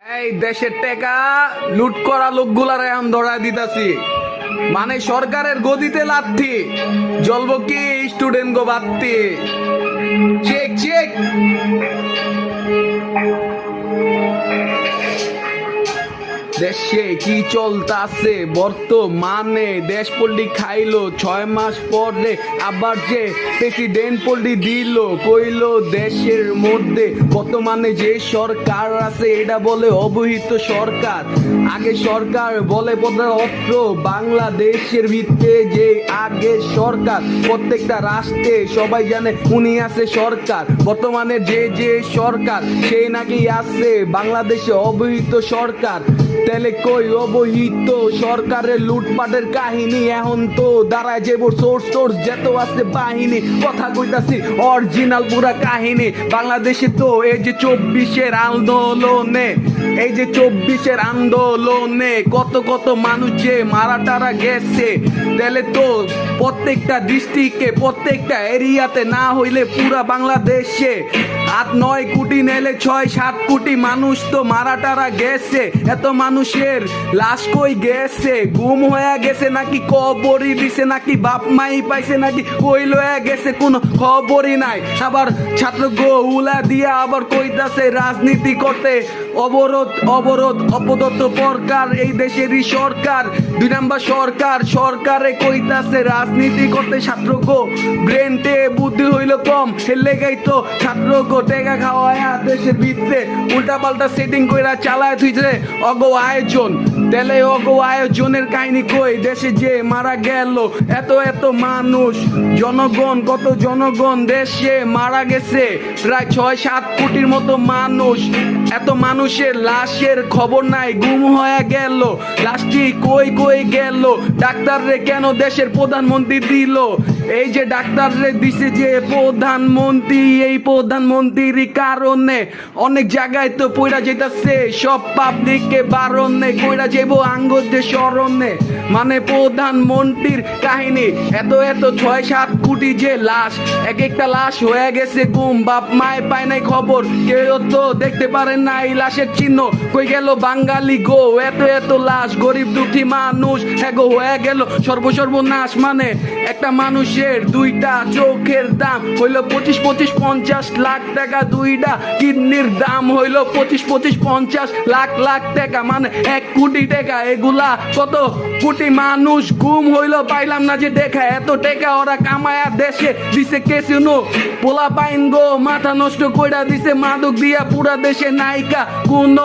এই দেশের টাকা লুট করা লোকগুলার এখন ধরা দিতাছি, মানে সরকারের গদিতে লাথি জ্বলব কি স্টুডেন্ট গো বাত্তি। চেক চেক দেশে কি চলতাছে বর্তমানে, দেশ পল্লি খাইলো 6 মাস পরে আবার যে প্রেসিডেন্ট পল্লি দিল, কইলো দেশের মধ্যে বর্তমানে যে সরকার আছে এটা বলে অবহিত সরকার। আগে সরকার বলে অত্র বাংলাদেশের ভিতরে যে আগে সরকার, প্রত্যেকটা রাষ্ট্রে সবাই জানে উনি আছে সরকার। বর্তমানে যে যে সরকার সেই নাকি আছে বাংলাদেশে অবহিত সরকার। তাহলে কই অবহিত সরকারের লুটপাটের কাহিনী, এখন তো দাঁড়ায় যে সোর্স যেত আছে বাহিনী, কথা কইতাছি অরিজিনাল পুরা কাহিনী। বাংলাদেশে তো এই যে 24-এর আন্দোলনে, এই যে 24-এর আন্দোলনে কত কত মানুষ যে মারা টারা গেছে। তাহলে তো প্রত্যেকটা ডিস্ট্রিক্টে প্রত্যেকটা এরিয়াতে না হইলে পুরা বাংলাদেশে 8-9 কোটি নেলে 6-7 কোটি মানুষ তো মারা টারা গেছে। এত মানুষের লাশ কই গেছে? গুম হয়ে গেছে নাকি কবরই দিছে, নাকি বাপ মাই পাইছে, নাকি কই লয়ে গেছে কোনো খবরই নাই। আবার ছাত্র গোলা দিয়া আবার কইতাছে রাজনীতি করতে, অবরোধ অবরোধ অপদত্ত সরকার এই দেশেরই সরকার। 2 নাম্বার সরকার, সরকারে কইতাছে রাজনীতি করতে। ছাত্র গো ব্রেনটে বুদ্ধি হইল কম, হেলে গাই তো ছাত্র গো টেকা খাওয়ায়া দেশের ভিতরে উল্টা পাল্টা সেটিং কইরা চালায় থুইছে অগো আয়োজন। তেলে অগো আয়োজনের কাহিনী কই? দেশে যে মারা গেল এত এত মানুষ, জনগণ কত জনগণ দেশে মারা গেছে প্রায় 6-7 কোটির মতো মানুষ। এত মানুষের লাশের খবর নাই, গুম হয়ে গেল, লাশটি কই কই গেল? ডাক্তার রে কেন দেশের প্রধানমন্ত্রী দিল? এই যে ডাক্তার রে দিছে যে প্রধানমন্ত্রী, এই প্রধানমন্ত্রীর কারণে অনেক জায়গায় তো পয়রা যেতেছে সব পাবলিককে বারণে, কইরা যাইব আঙ্গদের স্মরণে। মানে প্রধানমন্ত্রীর কাহিনী এত এত 6-7 কোটি যে লাশ, এক একটা লাশ হয়ে গেছে গুম, বাপ মায় পায় নাই খবর, কেউ তো দেখতে পারেন না এই লাশের চিহ্ন। কই গেল বাঙালি গো? এত এত লাশ, গরিব দুঃখী মানুষ এগো হয়ে গেল সর্বনাশ। মানে একটা মানুষের 2টা চোখের দাম হইল 25-50 লাখ টাকা, 2টা কিডনির দাম হইল 25-50 লাখ টাকা, মানে 1 কোটি টাকা। এগুলা কত কোটি মানুষ গুম হইল, পাইলাম না যে দেখা। এত টাকা ওরা কামায়া দেশে দিছে কেসিনো, পোলা পাইন গো মাথা নষ্ট কইরা দিছে মাদক দিয়া পুরা দেশে নায়িকা কোন